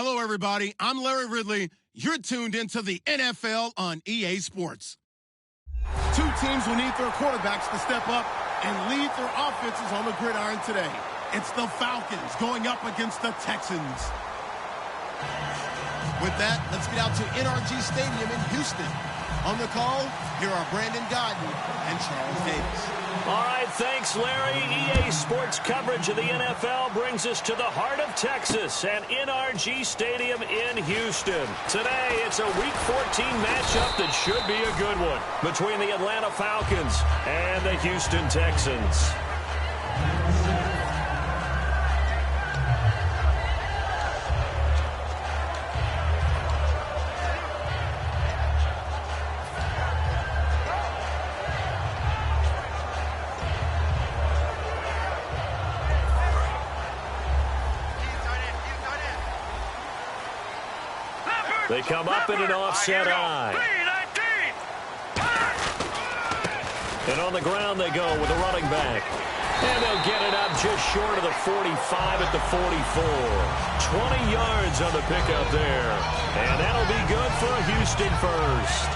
Hello, everybody. I'm Larry Ridley. You're tuned into the NFL on EA Sports. Two teams will need their quarterbacks to step up and lead their offenses on the gridiron today. It's the Falcons going up against the Texans. With that, let's get out to NRG Stadium in Houston. On the call, here are Brandon Godden and Charles Davis. All right, thanks, Larry. EA Sports coverage of the NFL brings us to the heart of Texas and NRG Stadium in Houston. Today, it's a Week 14 matchup that should be a good one between the Atlanta Falcons and the Houston Texans. They come up in an offset eye. And on the ground they go with a running back. And they'll get it up just short of the 45 at the 44. 20 yards on the pickup there. And that'll be good for a Houston first.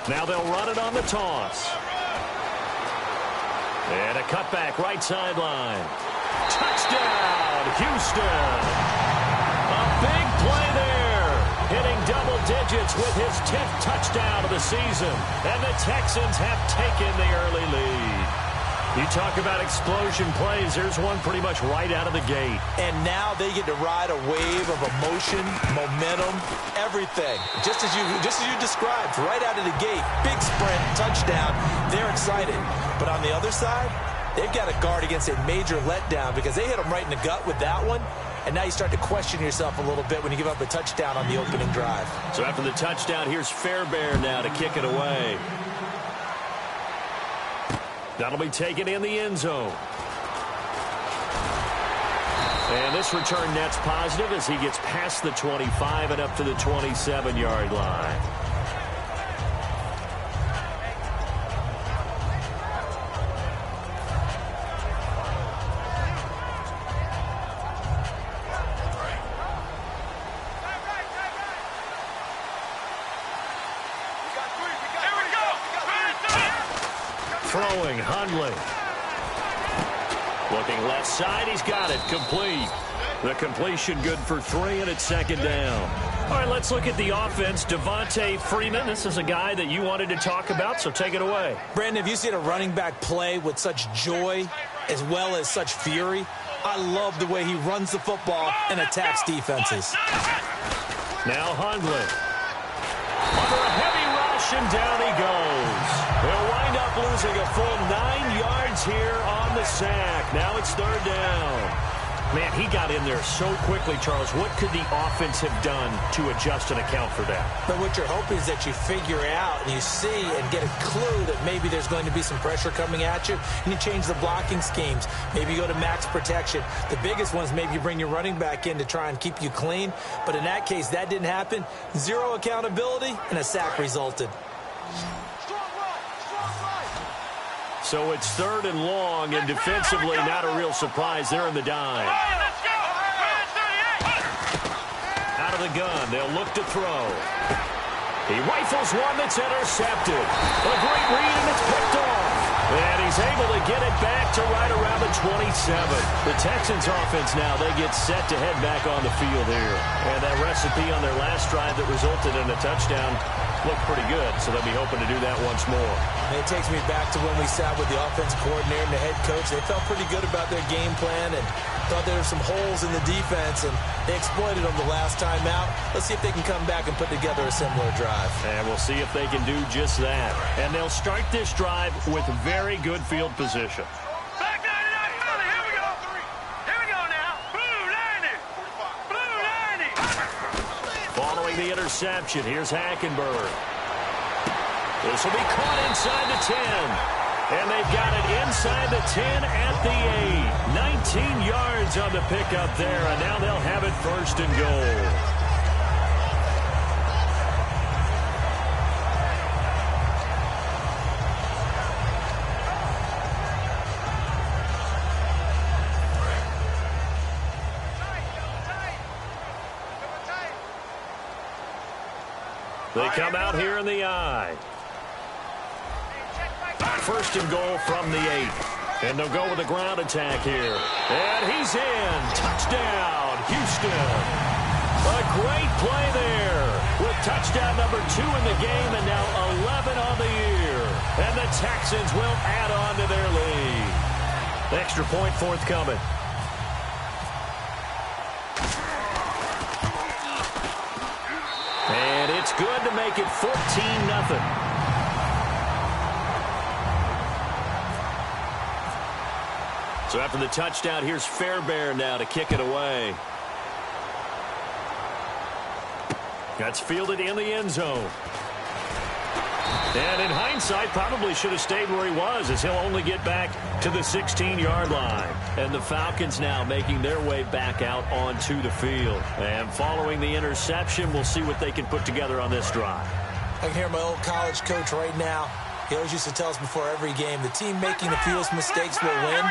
Now they'll run it on the toss. And a cutback right sideline. Touchdown, Houston. A big play there. Hitting double digits with his 10th touchdown of the season. And the Texans have taken the early lead. You talk about explosion plays. There's one pretty much right out of the gate. And now they get to ride a wave of emotion, momentum, everything. Just as you described, right out of the gate. Big sprint, touchdown. They're excited. But on the other side, they've got to guard against a major letdown because they hit them right in the gut with that one. And now you start to question yourself a little bit when you give up a touchdown on the opening drive. So after the touchdown, here's Fairbairn now to kick it away. That'll be taken in the end zone. And this return net's positive as he gets past the 25 and up to the 27-yard line. Throwing, Hundley. Looking left side, he's got it, complete. The completion good for 3, and it's second down. All right, let's look at the offense. Devontae Freeman, this is a guy that you wanted to talk about, so take it away. Brandon, have you seen a running back play with such joy as well as such fury? I love the way he runs the football and attacks defenses. Now Hundley. Under a heavy rush, and down he goes. They'll wind up losing a full 9 yards here on the sack. Now it's third down. Man, he got in there so quickly, Charles. What could the offense have done to adjust and account for that? But what you're hoping is that you figure out and you see and get a clue that maybe there's going to be some pressure coming at you, and you change the blocking schemes. Maybe you go to max protection. The biggest ones, maybe you bring your running back in to try and keep you clean. But in that case, that didn't happen. Zero accountability, and a sack resulted. So it's third and long, and defensively not a real surprise. They're in the dime. Out of the gun, they'll look to throw. He rifles one that's intercepted. A great read, and it's picked off. And he's able to get it back to right around the 27. The Texans offense now, they get set to head back on the field here. And that recipe on their last drive that resulted in a touchdown looked pretty good, so they'll be hoping to do that once more. And it takes me back to when we sat with the offensive coordinator and the head coach. They felt pretty good about their game plan and thought there were some holes in the defense, and they exploited them the last time out. Let's see if they can come back and put together a similar drive. And we'll see if they can do just that. And they'll start this drive with very good field position. Back 99, here we go. Here we go now. Blue 90. Blue 90. Following the interception, here's Hackenberg. This will be caught inside the 10. And they've got it inside the 10 at the 8. 19 yards on the pickup there, and now they'll have it 1st and goal. They come out here in the I. 1st and goal from the 8. And they'll go with a ground attack here. And he's in. Touchdown, Houston. A great play there with touchdown number 2 in the game and now 11 on the year. And the Texans will add on to their lead. Extra point forthcoming. And it's good to make it 14-0. So after the touchdown, here's Fairbairn now to kick it away. That's fielded in the end zone. And in hindsight, probably should have stayed where he was, as he'll only get back to the 16-yard line. And the Falcons now making their way back out onto the field. And following the interception, we'll see what they can put together on this drive. I can hear my old college coach right now. He always used to tell us before every game, the team making the fewest mistakes will win.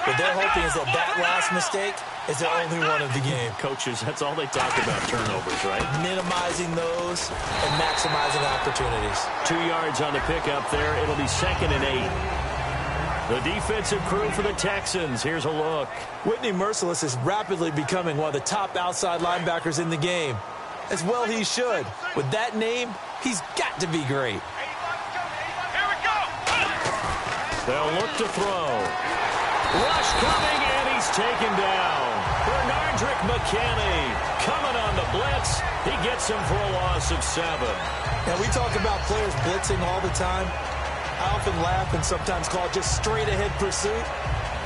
What they're hoping is that last mistake is the only one of the game. Coaches, that's all they talk about, turnovers, right? Minimizing those and maximizing opportunities. 2 yards on the pickup there. It'll be 2nd and 8. The defensive crew for the Texans. Here's a look. Whitney Merciless is rapidly becoming one of the top outside linebackers in the game. As well he should. With that name, he's got to be great. They'll look to throw. Rush coming, and he's taken down. Bernardrick McKinney coming on the blitz. He gets him for a loss of 7. Now, we talk about players blitzing all the time. I often laugh and sometimes call it just straight-ahead pursuit.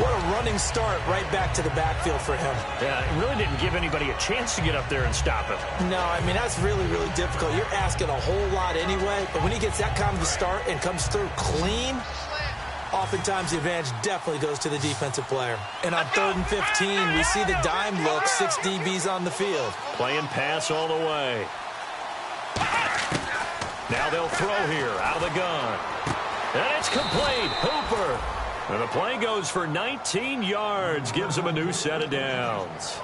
What a running start right back to the backfield for him. Yeah, it really didn't give anybody a chance to get up there and stop him. No, I mean, that's really, really difficult. You're asking a whole lot anyway, but when he gets that kind of a start and comes through clean, oftentimes the advantage definitely goes to the defensive player. And on 3rd and 15, we see the dime look, 6 DBs on the field. Playing pass all the way. Now they'll throw here out of the gun. And it's complete. Hooper. And the play goes for 19 yards. Gives him a new set of downs.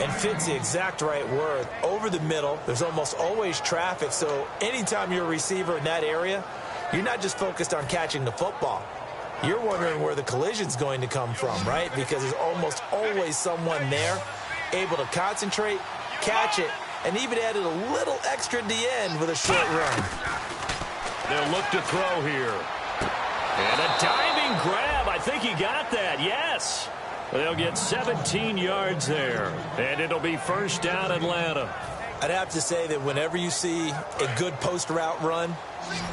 And fits the exact right word. Over the middle, there's almost always traffic. So anytime you're a receiver in that area, you're not just focused on catching the football. You're wondering where the collision's going to come from, right? Because there's almost always someone there able to concentrate, catch it, and even added a little extra at the end with a short run. They'll look to throw here. And a diving grab. I think he got that. Yes. They'll get 17 yards there. And it'll be 1st down Atlanta. I'd have to say that whenever you see a good post route run,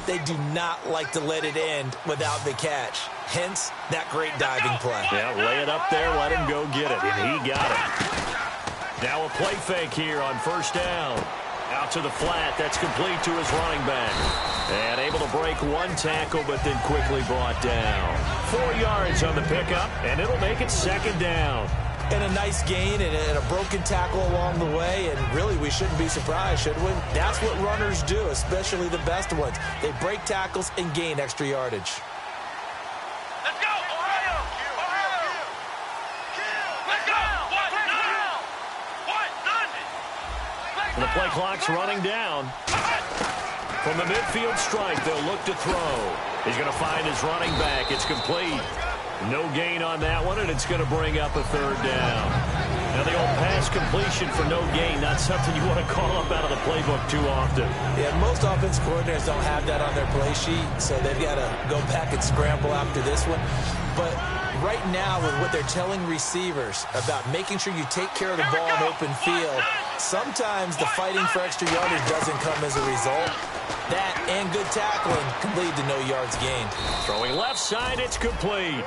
they do not like to let it end without the catch. Hence, that great diving play. Yeah, lay it up there, let him go get it, and he got it. Now a play fake here on 1st down. Out to the flat, that's complete to his running back. And able to break 1 tackle, but then quickly brought down. 4 yards on the pickup, and it'll make it 2nd down. And a nice gain and a broken tackle along the way, and really we shouldn't be surprised, should we? That's what runners do, especially the best ones. They break tackles and gain extra yardage. Let's go, Ohio! Ohio! Let's go! And the play clock's running down. From the midfield stripe, they'll look to throw. He's going to find his running back. It's complete. No gain on that one, and it's going to bring up a 3rd down. Now, the old pass completion for no gain, not something you want to call up out of the playbook too often. Yeah, most offensive coordinators don't have that on their play sheet, so they've got to go back and scramble after this one. But right now, with what they're telling receivers about making sure you take care of the ball in open field, sometimes the fighting for extra yardage doesn't come as a result. That and good tackling can lead to no yards gained. Throwing left side, it's complete.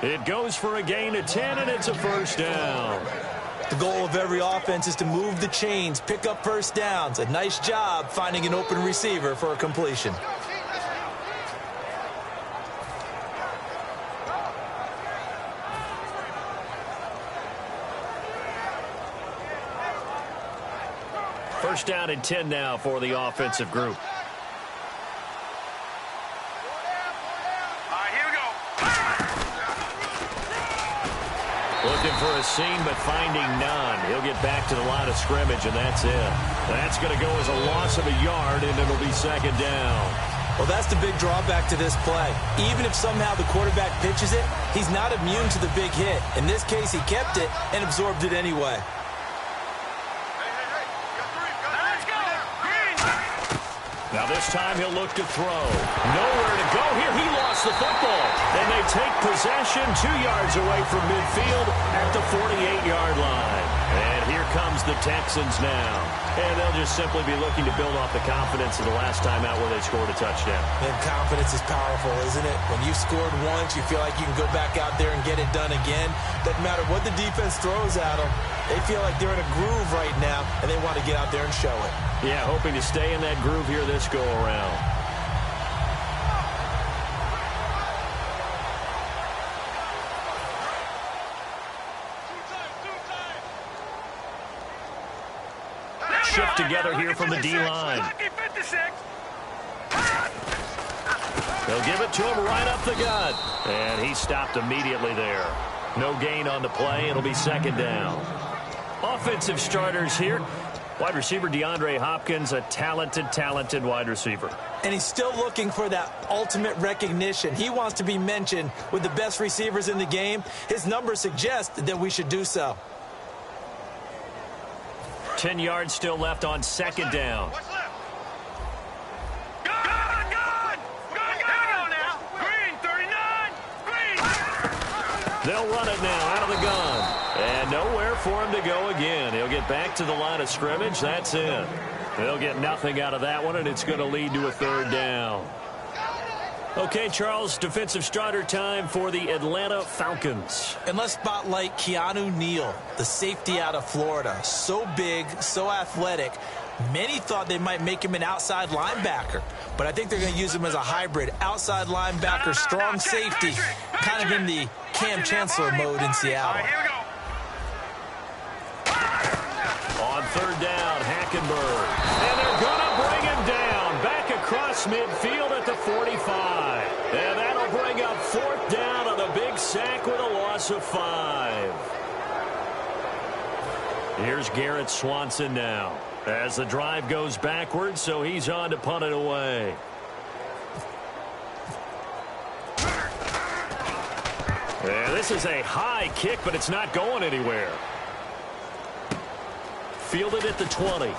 It goes for a gain of 10, and it's a 1st down. The goal of every offense is to move the chains, pick up 1st downs. A nice job finding an open receiver for a completion. First down and 10 now for the offensive group. Looking for a seam, but finding none. He'll get back to the line of scrimmage, and that's it. That's going to go as a loss of a yard, and it'll be second down. Well, that's the big drawback to this play. Even if somehow the quarterback pitches it, he's not immune to the big hit. In this case, he kept it and absorbed it anyway. Now this time he'll look to throw. Nowhere to go here. He lost the football. And they take possession 2 yards away from midfield at the 48-yard line. And here comes the Texans now. And they'll just simply be looking to build off the confidence of the last time out where they scored a touchdown. And confidence is powerful, isn't it? When you've scored once, you feel like you can go back out there and get it done again. Doesn't matter what the defense throws at them. They feel like they're in a groove right now, and they want to get out there and show it. Yeah, hoping to stay in that groove here this go-around. Shift together here from the D-line. They'll give it to him right up the gut. And he stopped immediately there. No gain on the play. It'll be second down. Offensive starters here. Wide receiver DeAndre Hopkins, a talented wide receiver. And he's still looking for that ultimate recognition. He wants to be mentioned with the best receivers in the game. His numbers suggest that we should do so. 10 yards still left on second down. They'll run it now out of the gun. And nowhere for him to go again. He'll get back to the line of scrimmage. That's it. They'll get nothing out of that one, and it's going to lead to a third down. Okay, Charles, defensive starter time for the Atlanta Falcons. And let's spotlight Keanu Neal, the safety out of Florida. So big, so athletic. Many thought they might make him an outside linebacker, but I think they're going to use him as a hybrid. Outside linebacker, strong safety, kind of in the Cam Chancellor mode in Seattle. On third down, Hackenberg. And they're going to bring him down. Back across midfield at the 45. And that'll bring up fourth down on a big sack with a loss of 5. Here's Garrett Swanson now. As the drive goes backwards, so he's on to punt it away. And this is a high kick, but it's not going anywhere. Fielded at the 20.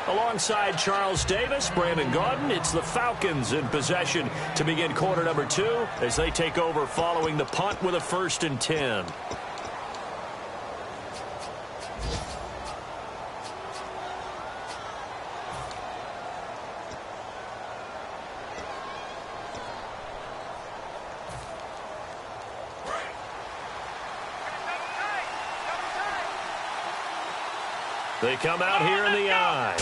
Alongside Charles Davis, Brandon Gaudin, it's the Falcons in possession to begin quarter number 2 as they take over following the punt with a 1st and 10. They come out here in the eye.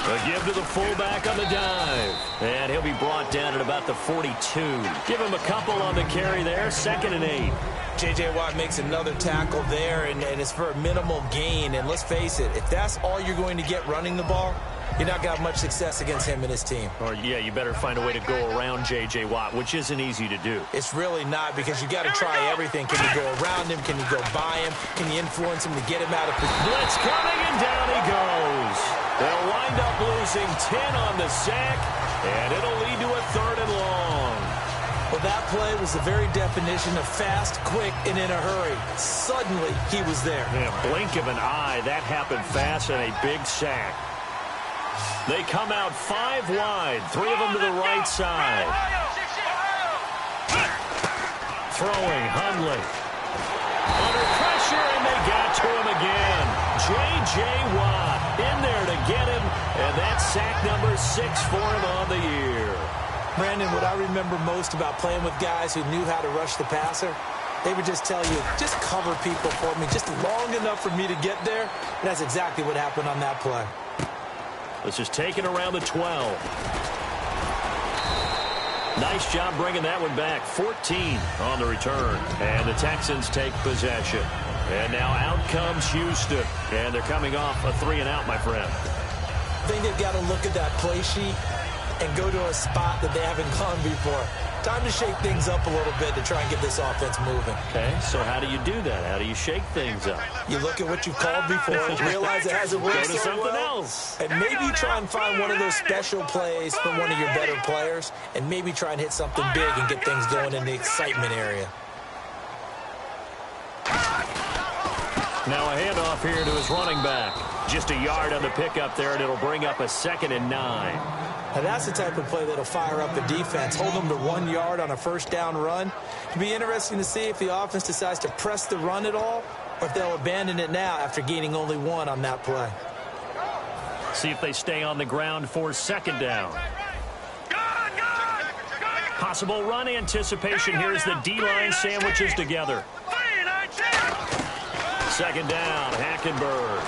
A give to the fullback on the dive. And he'll be brought down at about the 42. Give him a couple on the carry there. 2nd and 8. J.J. Watt makes another tackle there, and it's for a minimal gain. And let's face it, if that's all you're going to get running the ball, you're not going to have much success against him and his team. Or, yeah, you better find a way to go around J.J. Watt, which isn't easy to do. It's really not, because you got to try everything. Can you go around him? Can you go by him? Can you influence him to get him out of position? Blitz coming, and down he goes. They'll wind up losing 10 on the sack, and it'll lead to a 3rd and long. Well, that play was the very definition of fast, quick, and in a hurry. Suddenly, he was there. Yeah, blink of an eye. That happened fast, and a big sack. They come out 5 wide, 3 of them to the right side. Throwing, Hundley. Under pressure, and they got to him again. J.J. Watt in there to get him, and that's sack number 6 for him on the year. Brandon, what I remember most about playing with guys who knew how to rush the passer, they would just tell you, just cover people for me, just long enough for me to get there. And that's exactly what happened on that play. This is taken around the 12. Nice job bringing that one back. 14 on the return. And the Texans take possession. And now out comes Houston. And they're coming off a 3-and-out, my friend. I think they've got to look at that play sheet and go to a spot that they haven't gone before. Time to shake things up a little bit to try and get this offense moving. Okay, so how do you do that? How do you shake things up? You look at what you've called before, realize it hasn't worked Go to so something well, else. and maybe you try and find one of those special plays from one of your better players, and maybe try and hit something big and get things going in the excitement area. Now a handoff here to his running back. Just a yard on the pickup there, and it'll bring up a 2nd and 9. Now that's the type of play that'll fire up a defense. Hold them to 1 yard on a first down run. It'll be interesting to see if the offense decides to press the run at all, or if they'll abandon it now after gaining only 1 on that play. See if they stay on the ground for 2nd down. Possible run anticipation. Here's the D-line sandwiches together. 2nd down, Hackenberg.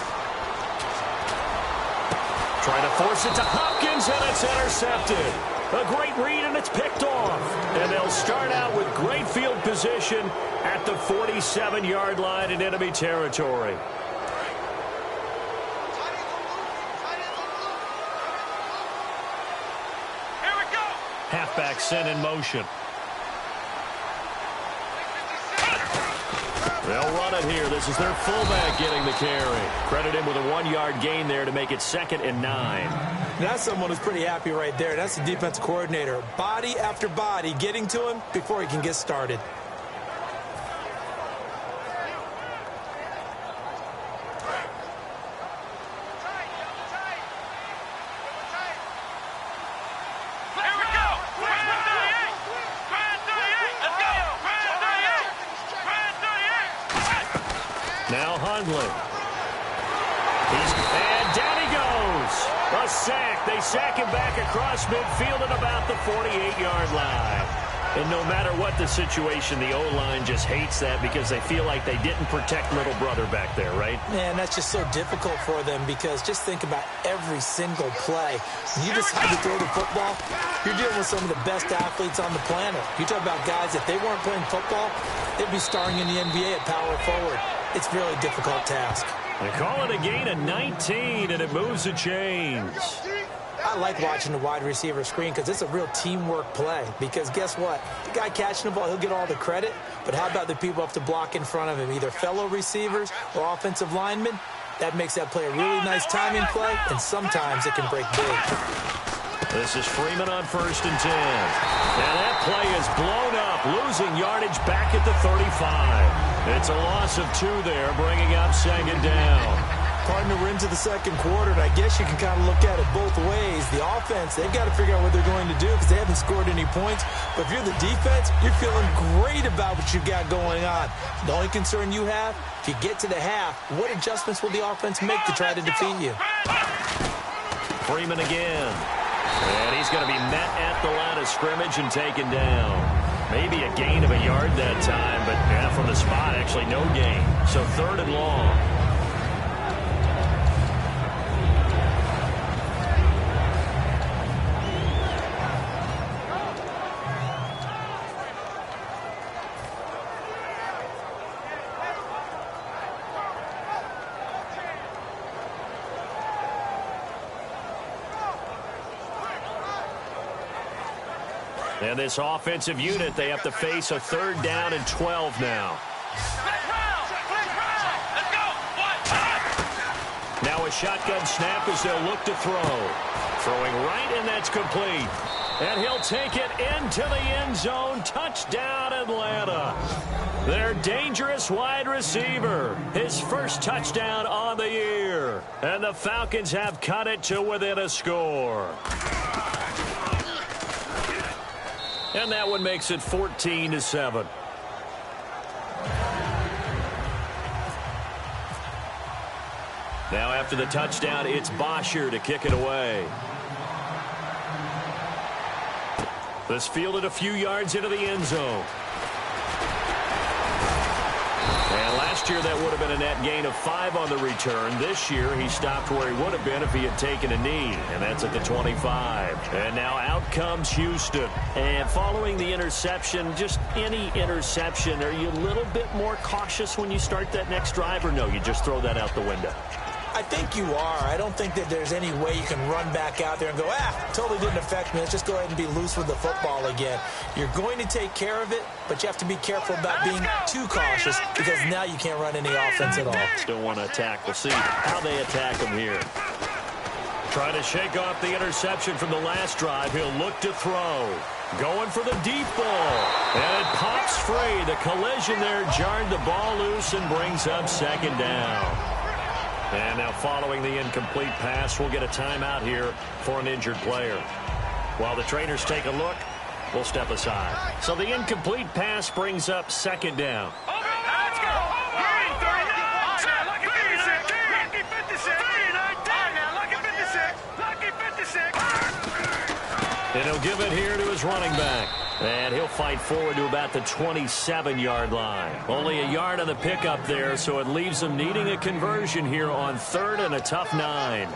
Trying to force it to Hopkins, and it's intercepted. A great read, and it's picked off. And they'll start out with great field position at the 47-yard line in enemy territory. Here we go. Halfback sent in motion. They'll run it here. This is their fullback getting the carry. Credit him with a 1-yard gain there to make it 2nd and 9. That's someone who's pretty happy right there. That's the defense coordinator. Body after body getting to him before he can get started. Now Hundley. And down he goes. A sack. They sack him back across midfield at about the 48-yard line. And no matter what the situation, the O-line just hates that because they feel like they didn't protect little brother back there, right? Man, that's just so difficult for them because just think about every single play. When you decide to throw the football, you're dealing with some of the best athletes on the planet. You talk about guys, if they weren't playing football, they'd be starring in the NBA at power forward. It's a really difficult task. They call it a gain of 19, and it moves the chains. I like watching the wide receiver screen because it's a real teamwork play. Because guess what? The guy catching the ball, he'll get all the credit. But how about the people have to block in front of him, either fellow receivers or offensive linemen? That makes that play a really nice timing play, and sometimes it can break big. This is Freeman on 1st and 10. And that play is blown up, losing yardage back at the 35. It's a loss of 2 there, bringing up 2nd down. Partner, we're into the 2nd quarter, and I guess you can kind of look at it both ways. The offense, they've got to figure out what they're going to do because they haven't scored any points. But if you're the defense, you're feeling great about what you've got going on. The only concern you have, if you get to the half, what adjustments will the offense make to try to defeat you? Freeman again. And he's going to be met at the line of scrimmage and taken down. Maybe a gain of a yard that time, but yeah, from the spot, actually no gain. So 3rd and long. And this offensive unit, they have to face a 3rd down and 12 now. Now a shotgun snap as they'll look to throw. Throwing right, and that's complete. And he'll take it into the end zone. Touchdown, Atlanta. Their dangerous wide receiver. His first touchdown on the year. And the Falcons have cut it to within a score. And that one makes it 14-7. Now after the touchdown, it's Bosher to kick it away. This fielded a few yards into the end zone. And last Last year, that would have been a net gain of 5 on the return. This year, he stopped where he would have been if he had taken a knee, and that's at the 25. And now out comes Houston. And following the interception, just any interception, are you a little bit more cautious when you start that next drive, or no, you just throw that out the window? I think you are. I don't think that there's any way you can run back out there and go, totally didn't affect me. Let's just go ahead and be loose with the football again. You're going to take care of it, but you have to be careful about being too cautious because now you can't run any offense at all. Still want to attack. We'll see how they attack him here. Trying to shake off the interception from the last drive. He'll look to throw. Going for the deep ball. And it pops free. The collision there jarred the ball loose and brings up second down. And now following the incomplete pass, we'll get a timeout here for an injured player. While the trainers take a look, we'll step aside. So the incomplete pass brings up second down. Let's go. Green 39. Lucky 56. Lucky 56. 39. Lucky 56. And he'll give it here to his running back. And he'll fight forward to about the 27-yard line. Only a yard on the pickup there, so it leaves him needing a conversion here on 3rd and a tough 9.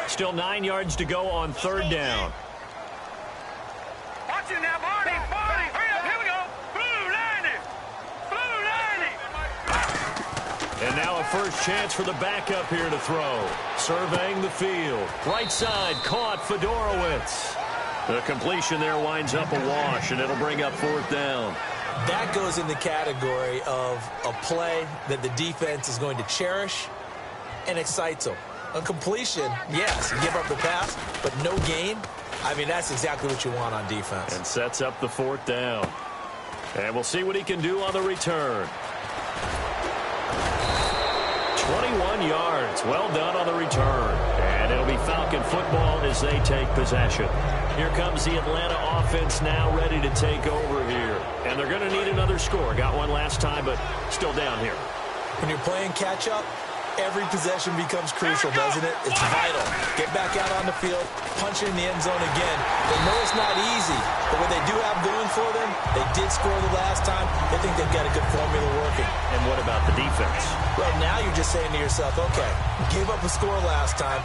Still 9 yards to go on 3rd down. Watch it now, Barney. Hurry up. Here we go. Blue 90. Blue 90. And now a first chance for the backup here to throw. Surveying the field. Right side, caught Fedorowicz. The completion there winds up a wash, and it'll bring up 4th down. That goes in the category of a play that the defense is going to cherish and excites them. A completion, yes, you give up the pass, but no gain. I mean, that's exactly what you want on defense. And sets up the 4th down. And we'll see what he can do on the return. 21 yards. Well done on the return. And it'll be Falcon football as they take possession. Here comes the Atlanta offense now ready to take over here. And they're going to need another score. Got one last time, but still down here. When you're playing catch-up, every possession becomes crucial, doesn't it? It's vital. Get back out on the field, punch it in the end zone again. They know it's not easy, but what they do have going for them, they did score the last time. They think they've got a good formula working. And what about the defense? Well, now you're just saying to yourself, okay, gave up a score last time.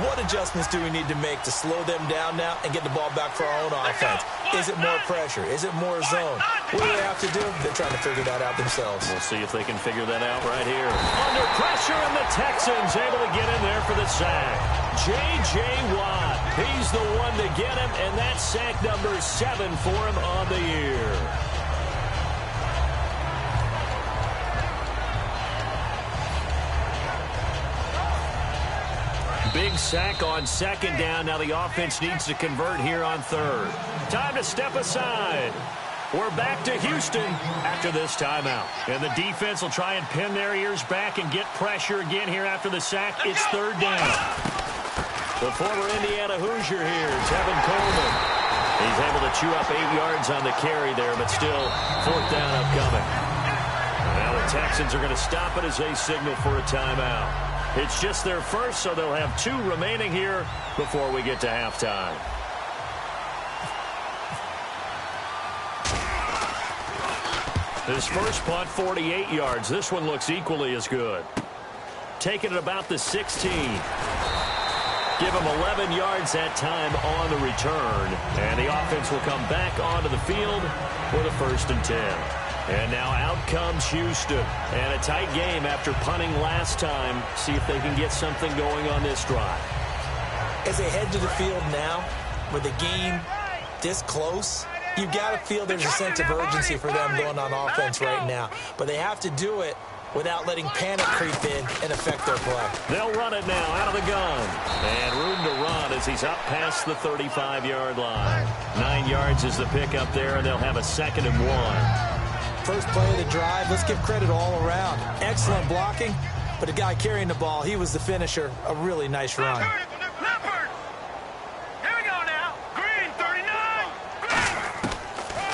What adjustments do we need to make to slow them down now and get the ball back for our own offense? Is it more pressure? Is it more zone? What do they have to do? They're trying to figure that out themselves. We'll see if they can figure that out right here. Under pressure, and the Texans able to get in there for the sack. J.J. Watt, he's the one to get him, and that's sack number 7 for him on the year. Big sack on 2nd down. Now the offense needs to convert here on 3rd. Time to step aside. We're back to Houston after this timeout. And the defense will try and pin their ears back and get pressure again here after the sack. It's 3rd down. The former Indiana Hoosier here, Tevin Coleman. He's able to chew up 8 yards on the carry there, but still 4th down upcoming. Now the Texans are going to stop it as they signal for a timeout. It's just their first, so they'll have 2 remaining here before we get to halftime. His first punt, 48 yards. This one looks equally as good. Taking it about the 16. Give him 11 yards that time on the return. And the offense will come back onto the field for the 1st and 10. And now out comes Houston. And a tight game after punting last time. See if they can get something going on this drive. As they head to the field now, with the game this close, you've got to feel there's a sense of urgency for them going on offense right now. But they have to do it without letting panic creep in and affect their play. They'll run it now out of the gun. And room to run as he's up past the 35-yard line. 9 yards is the pickup there, and they'll have a 2nd and 1. First play of the drive, let's give credit all around. Excellent blocking, but the guy carrying the ball, he was the finisher. A really nice run. Leopard. Here we go now. Green 39.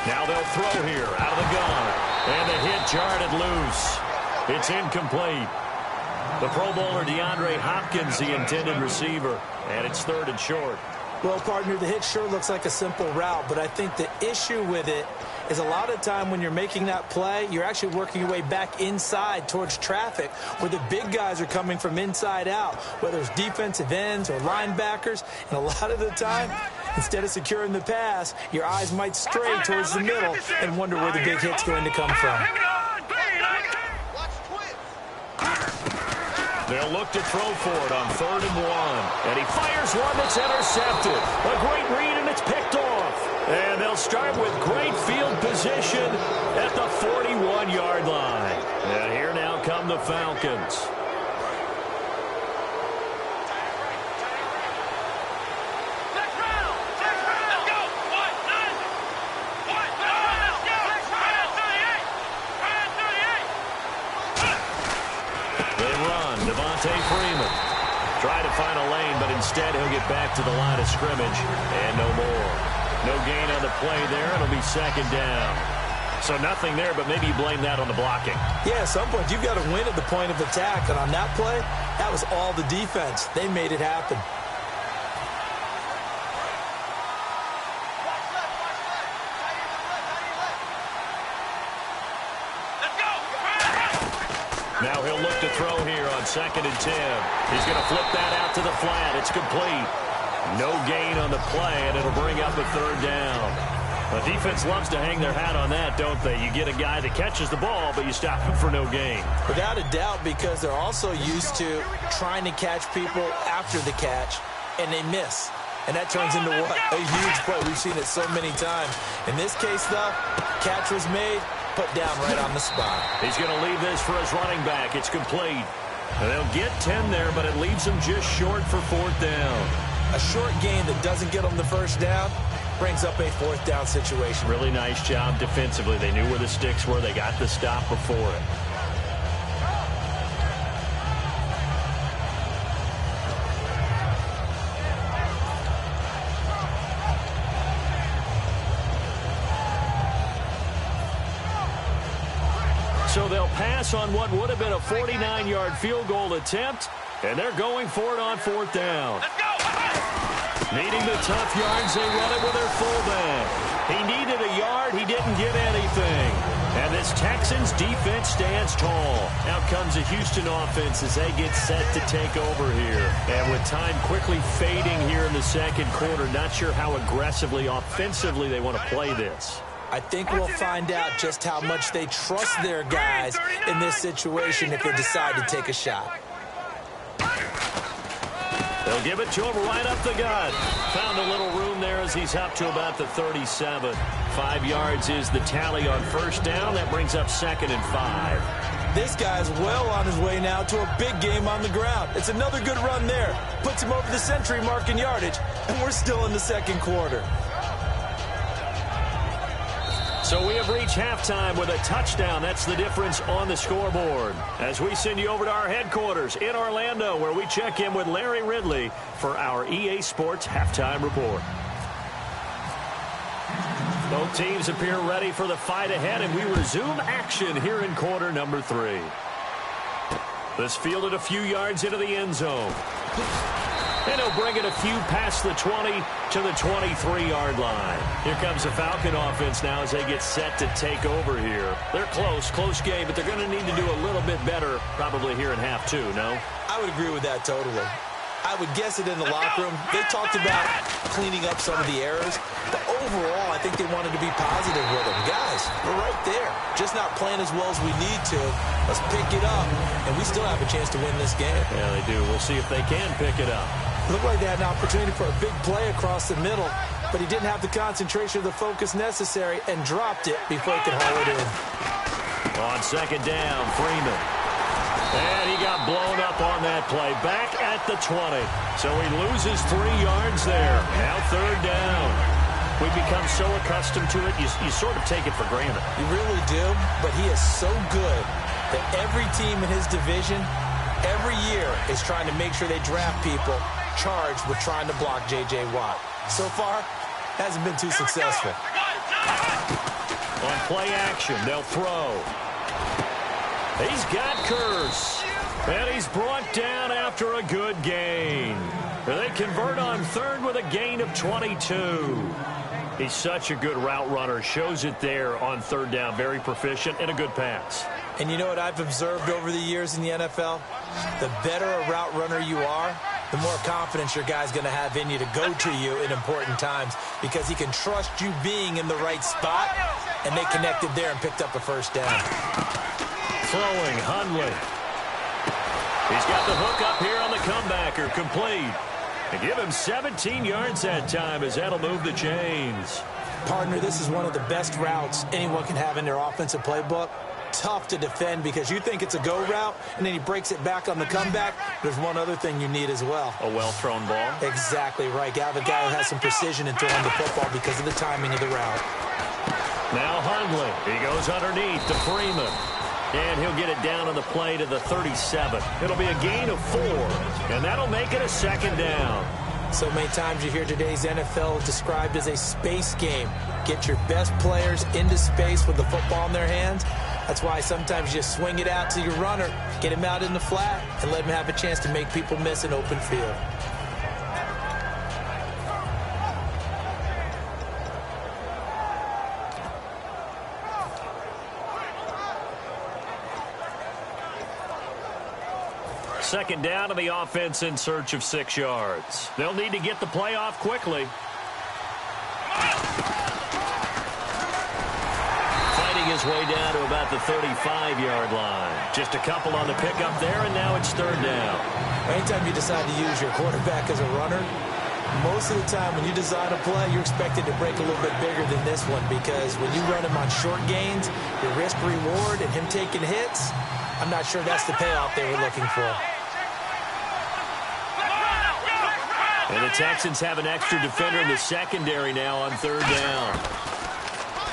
Now they'll throw here out of the gun. And the hit jarred it loose. It's incomplete. The Pro Bowler DeAndre Hopkins, the intended receiver, and it's 3rd and short. Well, partner, the hit sure looks like a simple route, but I think the issue with it is a lot of time when you're making that play, you're actually working your way back inside towards traffic where the big guys are coming from inside out, whether it's defensive ends or linebackers. And a lot of the time, instead of securing the pass, your eyes might stray towards the middle and wonder where the big hit's going to come from. They'll look to throw for it on 3rd and 1. And he fires one that's intercepted. A great read, and it's picked off. And they'll start with great field position at the 41-yard line. And here now come the Falcons. Freeman try to find a lane, but instead he'll get back to the line of scrimmage and no more. No gain on the play there. It'll be 2nd down. So nothing there, but maybe you blame that on the blocking. Yeah, at some point you've got to win at the point of attack, and on that play, that was all the defense. They made it happen. Now he'll look to throw here on 2nd and 10. He's going to flip that out to the flat. It's complete. No gain on the play, and it'll bring up a 3rd down. The defense loves to hang their hat on that, don't they? You get a guy that catches the ball, but you stop him for no gain. Without a doubt, because they're also used to trying to catch people after the catch, and they miss. And that turns into what? A huge play. We've seen it so many times. In this case, though, catch was made, put down right on the spot. He's going to leave this for his running back. It's complete. And they'll get 10 there, but it leaves them just short for 4th down. A short gain that doesn't get them the 1st down brings up a 4th down situation. Really nice job defensively. They knew where the sticks were. They got the stop before it. So they'll pass on what would have been a 49-yard field goal attempt, and they're going for it on 4th down. Needing the tough yards, they run it with their fullback. He needed a yard, he didn't get anything. And this Texans defense stands tall. Out comes the Houston offense as they get set to take over here. And with time quickly fading here in the 2nd quarter, not sure how aggressively, offensively they want to play this. I think we'll find out just how much they trust their guys in this situation if they decide to take a shot. They'll give it to him right up the gut. Found a little room there as he's up to about the 37. 5 yards is the tally on 1st down. That brings up 2nd and 5. This guy's well on his way now to a big game on the ground. It's another good run there. Puts him over the century mark in yardage, and we're still in the 2nd quarter. So we have reached halftime with a touchdown. That's the difference on the scoreboard. As we send you over to our headquarters in Orlando, where we check in with Larry Ridley for our EA Sports Halftime Report. Both teams appear ready for the fight ahead, and we resume action here in quarter number 3. This fielded a few yards into the end zone. And he'll bring it a few past the 20 to the 23-yard line. Here comes the Falcon offense now as they get set to take over here. They're close game, but they're going to need to do a little bit better probably here in half 2, no? I would agree with that totally. I would guess it in the locker room. They talked about cleaning up some of the errors, but overall, I think they wanted to be positive with them. Guys, we're right there. Just not playing as well as we need to. Let's pick it up, and we still have a chance to win this game. Yeah, they do. We'll see if they can pick it up. Looked like they had an opportunity for a big play across the middle, but he didn't have the concentration or the focus necessary and dropped it before he could haul it in. On 2nd down, Freeman. And he got blown up on that play. Back at the 20. So he loses 3 yards there. Now 3rd down. We've become so accustomed to it, you sort of take it for granted. You really do, but he is so good that every team in his division every year is trying to make sure they draft people charged with trying to block J.J. Watt. So far, hasn't been too successful. On play action, they'll throw. He's got Curse. And he's brought down after a good gain. They convert on third with a gain of 22. He's such a good route runner. Shows it there on third down. Very proficient and a good pass. And you know what I've observed over the years in the NFL? The better a route runner you are, the more confidence your guy's going to have in you to go to you in important times because he can trust you being in the right spot, and they connected there and picked up a first down. Throwing, Hundley. He's got the hook up here on the comebacker, complete. And give him 17 yards that time as that'll move the chains. Partner, this is one of the best routes anyone can have in their offensive playbook. Tough to defend because you think it's a go route, and then he breaks it back on the comeback. There's one other thing you need as well. A well-thrown ball? Exactly right. You have a guy who has some precision in throwing the football because of the timing of the route. Now Hundley. He goes underneath to Freeman. And he'll get it down on the play to the 37. It'll be a gain of 4, and that'll make it a second down. So many times you hear today's NFL described as a space game. Get your best players into space with the football in their hands. That's why sometimes you swing it out to your runner, get him out in the flat, and let him have a chance to make people miss an open field. Second down to the offense in search of 6 yards. They'll need to get the play off quickly. Fighting his way down to about the 35-yard line. Just a couple on the pickup there, and now it's third down. Anytime you decide to use your quarterback as a runner, most of the time when you design a play, you're expected to break a little bit bigger than this one because when you run him on short gains, your risk-reward and him taking hits, I'm not sure that's the payoff they were looking for. And the Texans have an extra defender in the secondary now on third down.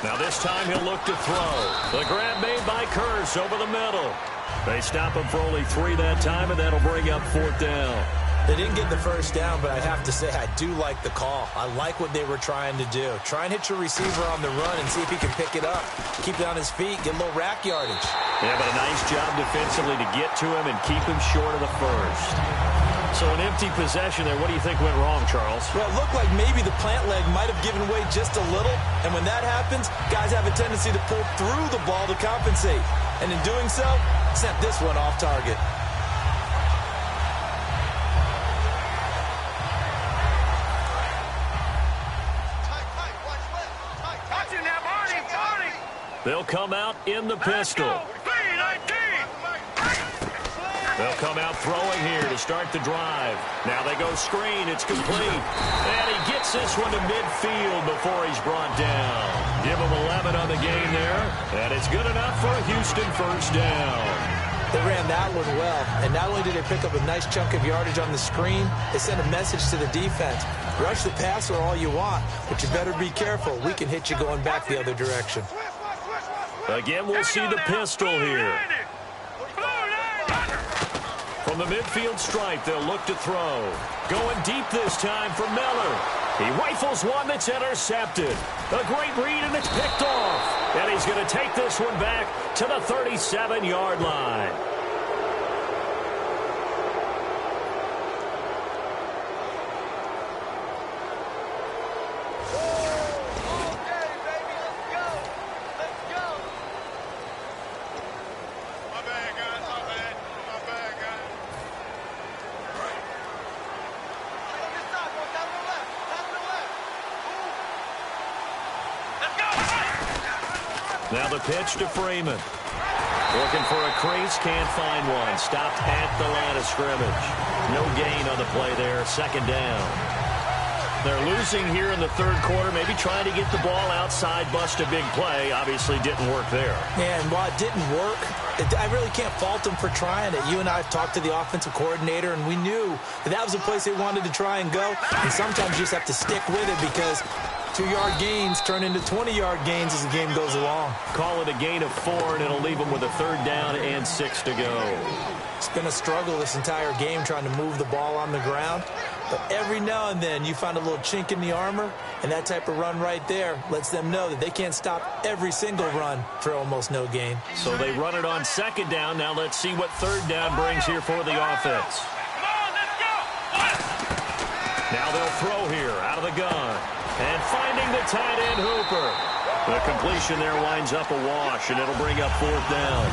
Now this time he'll look to throw. The grab made by Curse over the middle. They stop him for only 3 that time, and that'll bring up fourth down. They didn't get the first down, but I have to say I do like the call. I like what they were trying to do. Try and hit your receiver on the run and see if he can pick it up. Keep it on his feet, get a little rack yardage. Yeah, but a nice job defensively to get to him and keep him short of the first. So an empty possession there. What do you think went wrong, Charles? Well, it looked like maybe the plant leg might have given way just a little. And when that happens, guys have a tendency to pull through the ball to compensate. And in doing so, sent this one off target. They'll come out in the pistol. They'll come out throwing here to start the drive. Now they go screen. It's complete. And he gets this one to midfield before he's brought down. Give him 11 on the game there. And it's good enough for a Houston first down. They ran that one well. And not only did they pick up a nice chunk of yardage on the screen, they sent a message to the defense. Rush the passer all you want, but you better be careful. We can hit you going back the other direction. Again, we'll see the pistol here. From the midfield stripe, they'll look to throw. Going deep this time for Miller. He rifles one that's intercepted. A great read, and it's picked off. And he's going to take this one back to the 37-yard line. Now the pitch to Freeman. Looking for a crease, can't find one. Stopped at the line of scrimmage. No gain on the play there, second down. They're losing here in the third quarter, maybe trying to get the ball outside, bust a big play. Obviously didn't work there. And while it didn't work, I really can't fault them for trying it. You and I have talked to the offensive coordinator, and we knew that was a place they wanted to try and go. And sometimes you just have to stick with it because 2-yard gains turn into 20-yard gains as the game goes along. Call it a gain of 4, and it'll leave them with a 3rd down and 6 to go. It's been a struggle this entire game trying to move the ball on the ground. But every now and then you find a little chink in the armor, and that type of run right there lets them know that they can't stop every single run for almost no gain. So they run it on 2nd down. Now let's see what 3rd down brings here for the offense. Now they'll throw here out of the gun. And finding the tight end, Hooper. The completion there winds up a wash, and it'll bring up 4th down.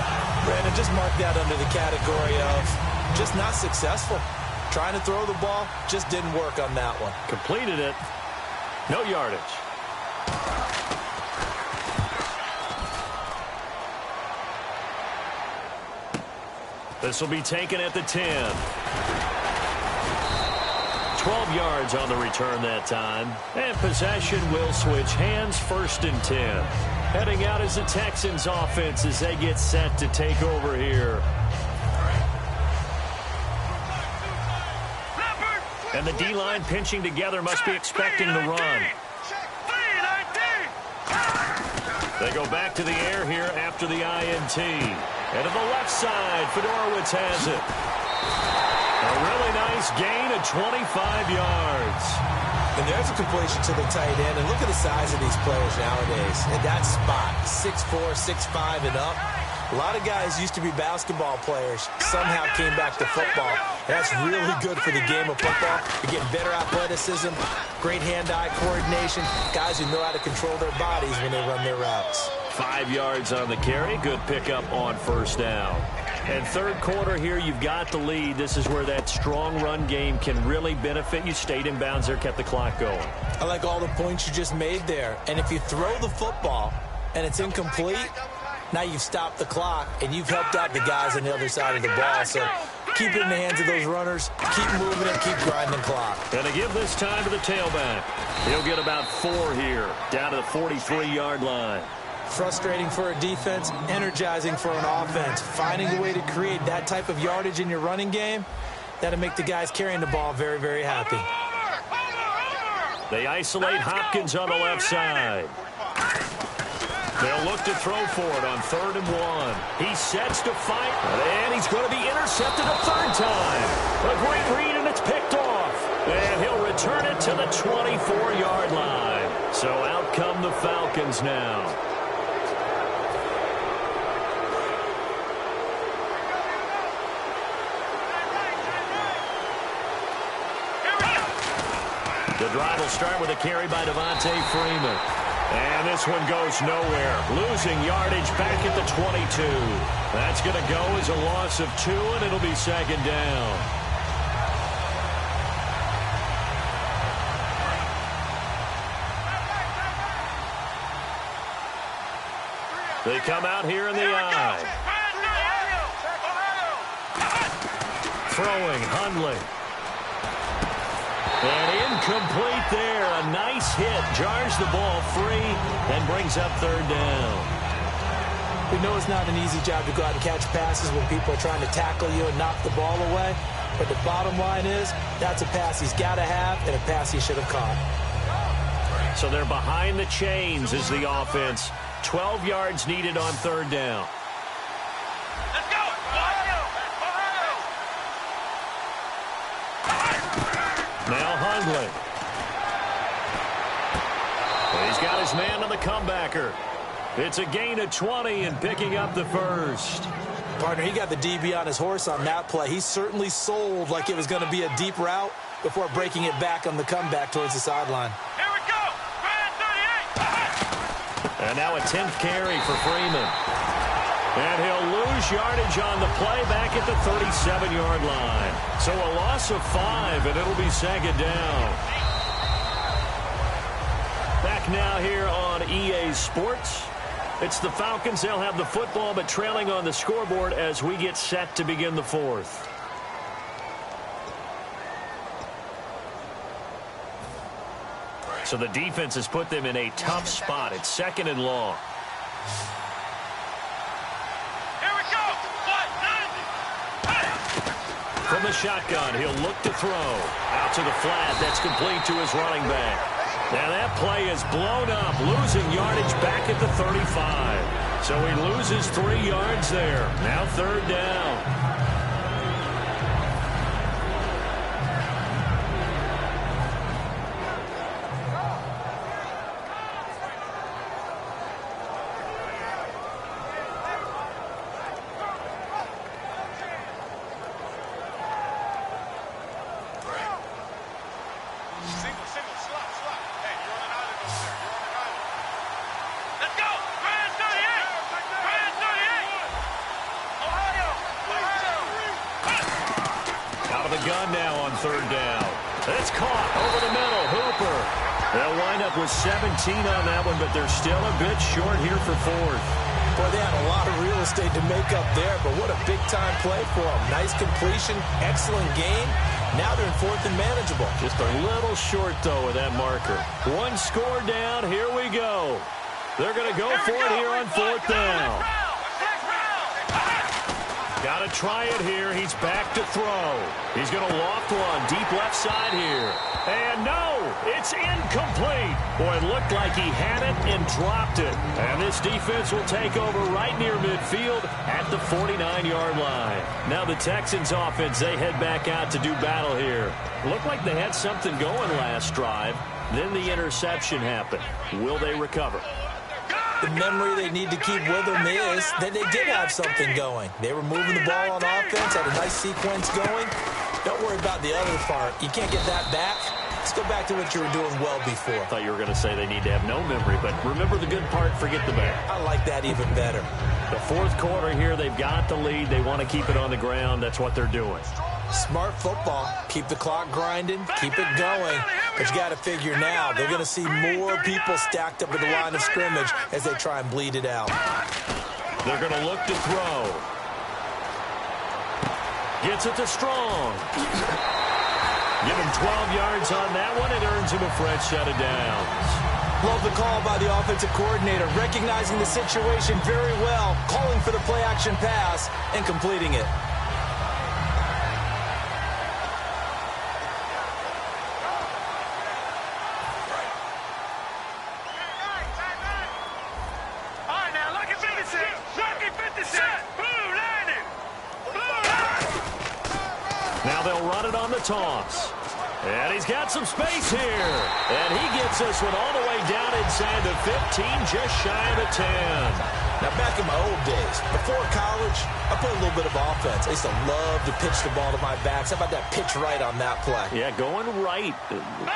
Brandon, just mark that under the category of just not successful. Trying to throw the ball just didn't work on that one. Completed it. No yardage. This will be taken at the 10. 12 yards on the return that time. And possession will switch hands, 1st and 10. Heading out is the Texans offense as they get set to take over here. And the D-line pinching together must be expecting the run. They go back to the air here after the INT. And to the left side, Fedorowicz has it. A really nice gain of 25 yards. And there's a completion to the tight end. And look at the size of these players nowadays. At that spot, 6'4", 6'5", and up. A lot of guys used to be basketball players, somehow came back to football. That's really good for the game of football. You're getting better athleticism, great hand-eye coordination, guys who know how to control their bodies when they run their routes. 5 yards on the carry. Good pickup on 1st down. And 3rd quarter here, you've got the lead. This is where that strong run game can really benefit you. Stayed in bounds there, kept the clock going. I like all the points you just made there. And if you throw the football and it's incomplete, now you've stopped the clock, and you've helped out the guys on the other side of the ball. So keep it in the hands of those runners. Keep moving it. Keep grinding the clock. And to give this time to the tailback. He'll get about 4 here, down to the 43-yard line. Frustrating for a defense, energizing for an offense. Finding a way to create that type of yardage in your running game, that'll make the guys carrying the ball very, very happy. They isolate Hopkins on the left side. They'll look to throw for it on 3rd and 1. He sets to fight, and he's going to be intercepted a 3rd time. A great read, and it's picked off. And he'll return it to the 24-yard line. So out come the Falcons now. The drive will start with a carry by Devontae Freeman. And this one goes nowhere. Losing yardage back at the 22. That's going to go as a loss of 2, and it'll be 2nd down. They come out here in the eye. Throwing, Hundley. And incomplete there. A nice hit. Jars the ball free and brings up 3rd down. We know it's not an easy job to go out and catch passes when people are trying to tackle you and knock the ball away. But the bottom line is that's a pass he's got to have and a pass he should have caught. So they're behind the chains as the offense. 12 yards needed on 3rd down. Now Hundley. He's got his man on the comebacker. It's a gain of 20 and picking up the 1st. Partner, he got the DB on his horse on that play. He certainly sold like it was going to be a deep route before breaking it back on the comeback towards the sideline. Here we go. And now a 10th carry for Freeman. And he'll lose yardage on the play back at the 37-yard line. So a loss of 5, and it'll be 2nd down. Back now here on EA Sports. It's the Falcons. They'll have the football, but trailing on the scoreboard as we get set to begin the 4th. So the defense has put them in a tough spot. It's 2nd and long. Here we go. From the shotgun, he'll look to throw. Out to the flat. That's complete to his running back. Now that play is blown up, losing yardage back at the 35. So he loses 3 yards there. Now 3rd down. Gun now on 3rd down. It's caught over the middle. Hooper. They'll wind up with 17 on that one, but they're still a bit short here for 4th. Boy, they had a lot of real estate to make up there, but what a big-time play for them. Nice completion, excellent game. Now they're in 4th and manageable. Just a little short, though, with that marker. 1 score down. Here we go. They're going to go for it here on 4th down. Got to try it here. He's back to throw. He's going to loft one deep left side here. And no, it's incomplete. Boy, it looked like he had it and dropped it. And this defense will take over right near midfield at the 49-yard line. Now the Texans offense, they head back out to do battle here. Looked like they had something going last drive. Then the interception happened. Will they recover? The memory they need to keep with them is that they did have something going. They were moving the ball on offense, had a nice sequence going. Don't worry about the other part. You can't get that back. Let's go back to what you were doing well before. I thought you were going to say they need to have no memory, but remember the good part, forget the bad. I like that even better. The 4th quarter here, they've got the lead. They want to keep it on the ground. That's what they're doing. Smart football. Keep the clock grinding. Keep it going. But you got to figure now, they're going to see more people stacked up at the line of scrimmage as they try and bleed it out. They're going to look to throw. Gets it to Strong. Give him 12 yards on that one. It earns him a fresh set of downs. Love the call by the offensive coordinator, recognizing the situation very well, calling for the play-action pass, and completing it. Now they'll run it on the toss. And he's got some space here. And he gets this one all the way down inside the 15, just shy of the 10. Now, back in my old days, before college, I put a little bit of offense. I used to love to pitch the ball to my backs. How about that pitch right on that play? Yeah, going right.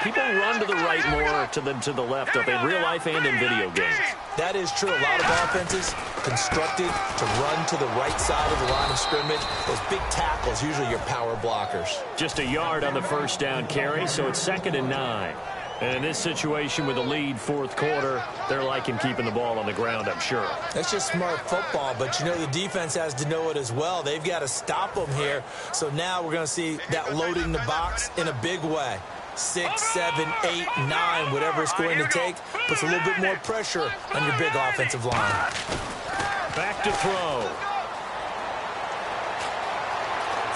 People run to the right more than to the left, don't they, in real life and in video games. That is true. A lot of offenses constructed to run to the right side of the line of scrimmage. Those big tackles, usually your power blockers. Just a yard on the 1st down carry, so it's 2nd and 9. And in this situation with a lead 4th quarter, they're liking keeping the ball on the ground, I'm sure. That's just smart football, but you know the defense has to know it as well. They've got to stop them here. So now we're going to see that loading the box in a big way. 6, 7, 8, 9, whatever it's going to take, puts a little bit more pressure on your big offensive line. Back to throw.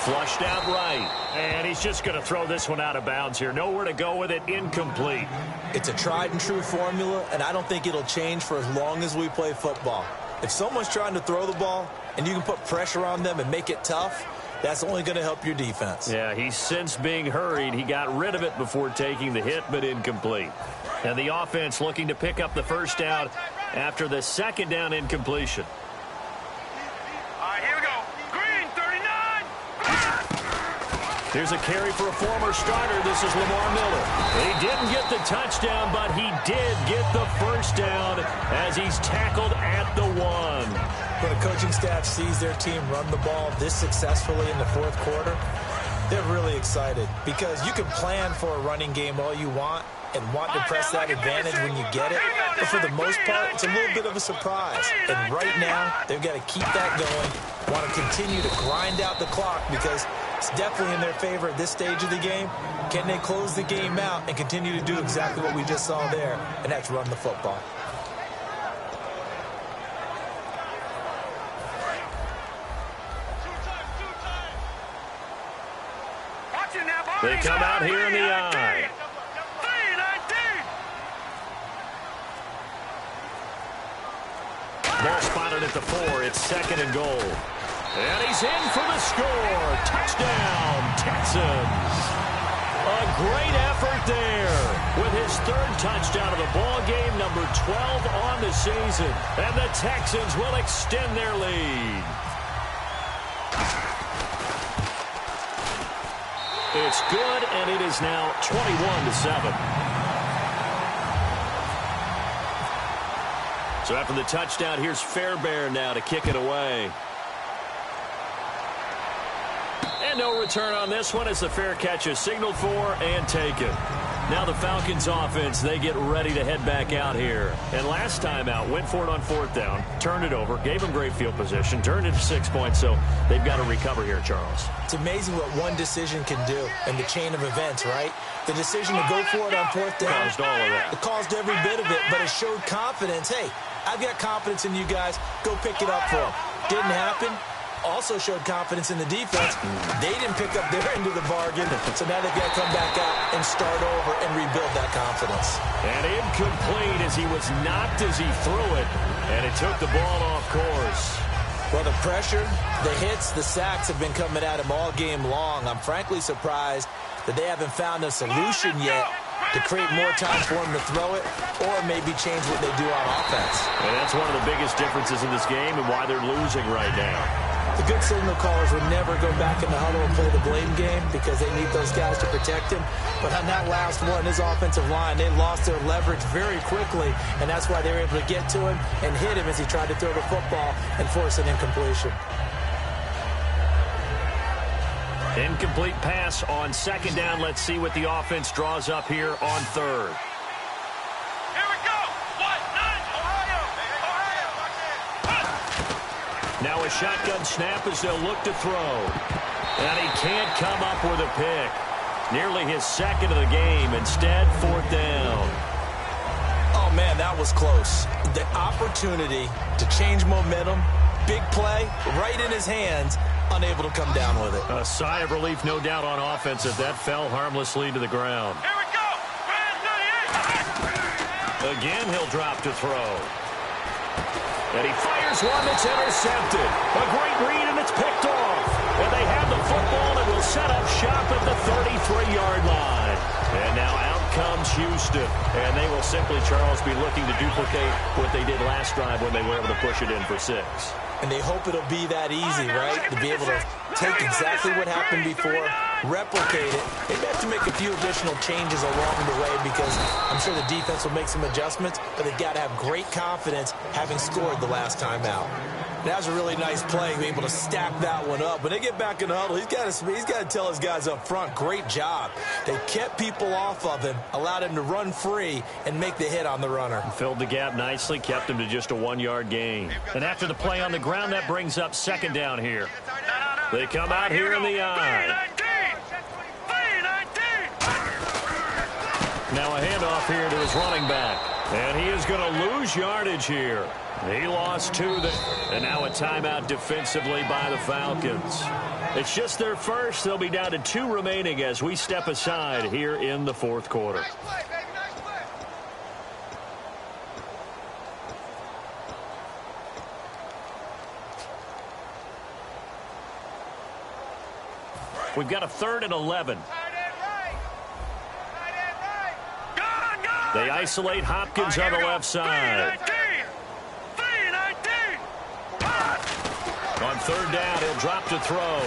Flushed out right. And he's just going to throw this one out of bounds here. Nowhere to go with it. Incomplete. It's a tried and true formula, and I don't think it'll change for as long as we play football. If someone's trying to throw the ball and you can put pressure on them and make it tough, that's only going to help your defense. Yeah, he's since being hurried. He got rid of it before taking the hit, but incomplete. And the offense looking to pick up the 1st down after the 2nd down incompletion. Here's a carry for a former starter. This is Lamar Miller. He didn't get the touchdown, but he did get the 1st down as he's tackled at the 1. When a coaching staff sees their team run the ball this successfully in the 4th quarter, they're really excited because you can plan for a running game all you want and want to press that advantage when you get it. But for the most part, it's a little bit of a surprise. And right now, they've got to keep that going, want to continue to grind out the clock because it's definitely in their favor at this stage of the game. Can they close the game out and continue to do exactly what we just saw there, and that's run the football. They come out here in the eye. Ball spotted at the 4. It's 2nd and goal. And he's in for the score. Touchdown, Texans. A great effort there with his 3rd touchdown of the ball game, number 12 on the season. And the Texans will extend their lead. It's good, and it is now 21-7. So after the touchdown, here's Fairbairn now to kick it away. And no return on this one as the fair catch is signaled for and taken. Now the Falcons offense, they get ready to head back out here. And last time out, went for it on 4th down, turned it over, gave them great field position, turned it to 6 points, so they've got to recover here, Charles. It's amazing what one decision can do in the chain of events, right? The decision to go for it on 4th down. Caused all of that. It caused every bit of it, but it showed confidence. Hey, I've got confidence in you guys. Go pick it up for them. Didn't happen. Also showed confidence in the defense. They didn't pick up their end of the bargain, so now they've got to come back out and start over and rebuild that confidence. And incomplete as he was knocked as he threw it, and it took the ball off course. Well, the pressure, the hits, the sacks have been coming at him all game long. I'm frankly surprised that they haven't found a solution yet to create more time for him to throw it or maybe change what they do on offense. And that's one of the biggest differences in this game and why they're losing right now. The good signal callers would never go back in the huddle and play the blame game because they need those guys to protect him. But on that last one, his offensive line, they lost their leverage very quickly, and that's why they were able to get to him and hit him as he tried to throw the football and force an incompletion. Incomplete pass on 2nd down. Let's see what the offense draws up here on 3rd. Here we go. What? Nine. Ohio. Now a shotgun snap as they'll look to throw. And he can't come up with a pick. Nearly his 2nd of the game. Instead, 4th down. Oh, man, that was close. The opportunity to change momentum, big play, right in his hands, unable to come down with it. A sigh of relief, no doubt, on offense as that fell harmlessly to the ground. Here we go. Again, he'll drop to throw. And he fires one that's intercepted. A great read, and it's picked off. And they have the football and will set up shop at the 33-yard line. And now out comes Houston. And they will simply, Charles, be looking to duplicate what they did last drive when they were able to push it in for 6. And they hope it'll be that easy, right? To be able to take exactly what happened before, replicate it. They have to make a few additional changes along the way because I'm sure the defense will make some adjustments, but they've got to have great confidence having scored the last time out. That was a really nice play, being able to stack that one up. When they get back in the huddle, he's got to tell his guys up front, great job. They kept people off of him, allowed him to run free and make the hit on the runner. Filled the gap nicely, kept him to just a 1-yard gain. And after the play on the ground, that brings up 2nd down here. They come out here in the eye. Now a handoff here to his running back. And he is going to lose yardage here. He lost 2 there. And now a timeout defensively by the Falcons. It's just their first. They'll be down to 2 remaining as we step aside here in the 4th quarter. We've got a 3rd and 11. They isolate Hopkins on the left side. On 3rd down, he'll drop to throw.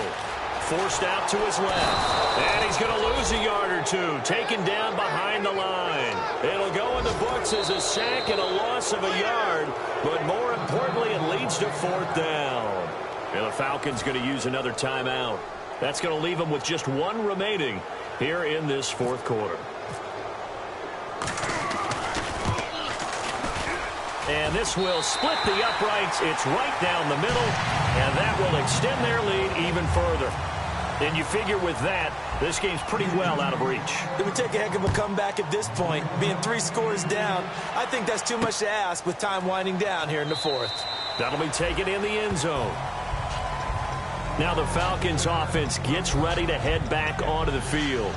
Forced out to his left. And he's going to lose a yard or 2. Taken down behind the line. It'll go in the books as a sack and a loss of a yard. But more importantly, it leads to 4th down. And the Falcons going to use another timeout. That's going to leave them with just 1 remaining here in this 4th quarter. And this will split the uprights. It's right down the middle, and that will extend their lead even further. And you figure with that, this game's pretty well out of reach. It would take a heck of a comeback at this point. Being 3 scores down, I think that's too much to ask with time winding down here in the 4th. That'll be taken in the end zone. Now the Falcons offense gets ready to head back onto the field.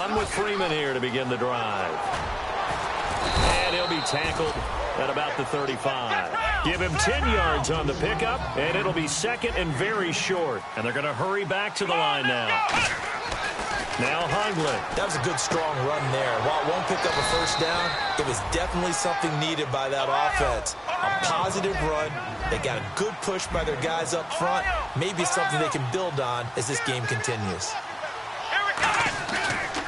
run with Freeman here to begin the drive. And he'll be tackled at about the 35. Give him 10 yards on the pickup, and it'll be second and very short. And they're going to hurry back to the line now. Now Hundley. That was a good, strong run there. While it won't pick up a first down, it was definitely something needed by that offense. A positive run. They got a good push by their guys up front. Maybe something they can build on as this game continues.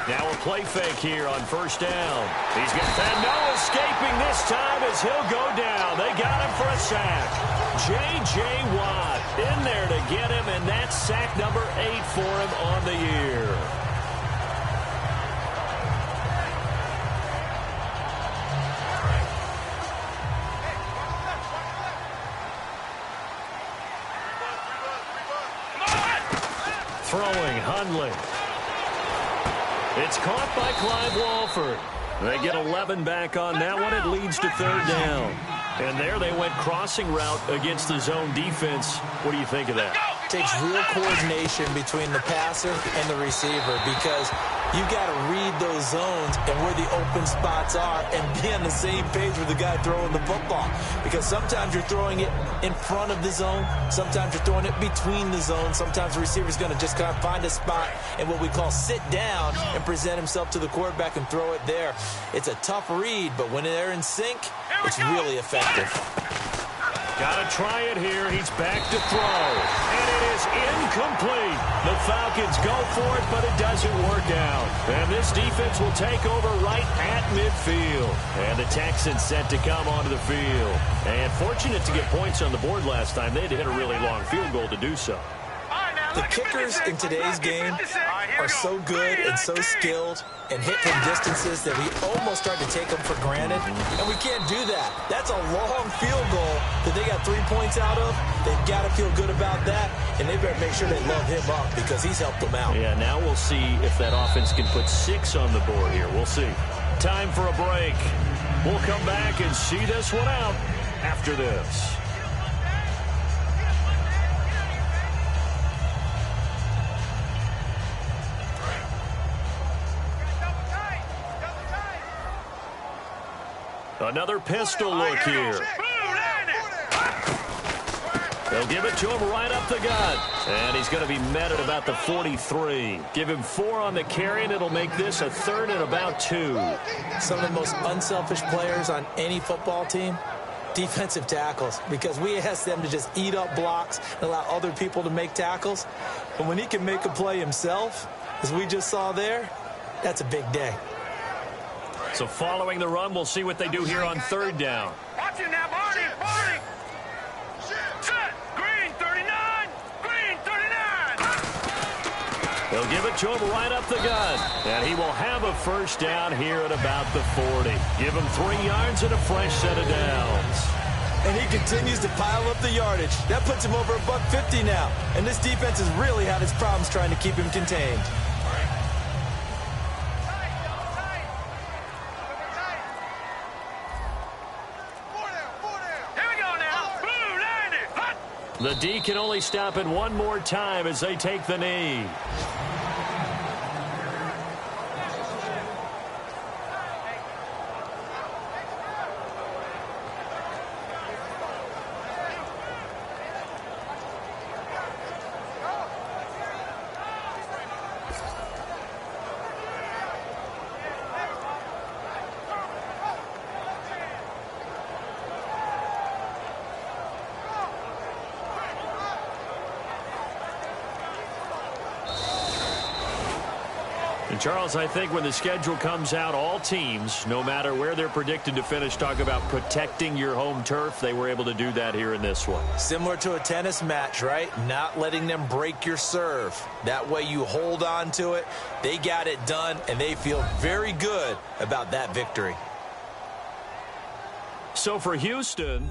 Now a play fake here on first down. He's got no escaping this time as he'll go down. They got him for a sack. J.J. Watt in there to get him, and that's sack number 8 for him on the year. Throwing Hundley. It's caught by Clive Walford. They get 11 back on that one. It leads to third down. And there they went crossing route against the zone defense. What do you think of that? Takes real coordination between the passer and the receiver because you got to read those zones and where the open spots are and be on the same page with the guy throwing the football. Because sometimes you're throwing it in front of the zone. Sometimes you're throwing it between the zones. Sometimes the receiver's going to just kind of find a spot and what we call sit down and present himself to the quarterback and throw it there. It's a tough read, but when they're in sync, it's really effective. Got to try it here. He's back to throw. And it is incomplete. The Falcons go for it, but it doesn't work out. And this defense will take over right at midfield. And the Texans set to come onto the field. And fortunate to get points on the board last time. They had to hit a really long field goal to do so. The kickers in today's game are so good and so skilled and hit from distances that we almost start to take them for granted, and we can't do that. That's a long field goal that they got 3 points out of. They've got to feel good about that, and they better make sure they love him up because he's helped them out. Yeah, now we'll see if that offense can put 6 on the board here. We'll see. Time for a break. We'll come back and see this one out after this. Another pistol look here. They'll give it to him right up the gut. And he's going to be met at about the 43. Give him 4 on the carry, and it'll make this a third and about 2. Some of the most unselfish players on any football team, defensive tackles, because we ask them to just eat up blocks and allow other people to make tackles. But when he can make a play himself, as we just saw there, that's a big day. So following the run, we'll see what they do here on third down. Watch it now, Barney. Set. Green 39. Green 39. They'll give it to him right up the gut. And he will have a first down here at about the 40. Give him 3 yards and a fresh set of downs. And he continues to pile up the yardage. That puts him over $150 now. And this defense has really had its problems trying to keep him contained. The D can only stop it one more time as they take the knee. And Charles, I think when the schedule comes out, all teams, no matter where they're predicted to finish, talk about protecting your home turf. They were able to do that here in this one. Similar to a tennis match, right? Not letting them break your serve. That way you hold on to it. They got it done, and they feel very good about that victory. So for Houston...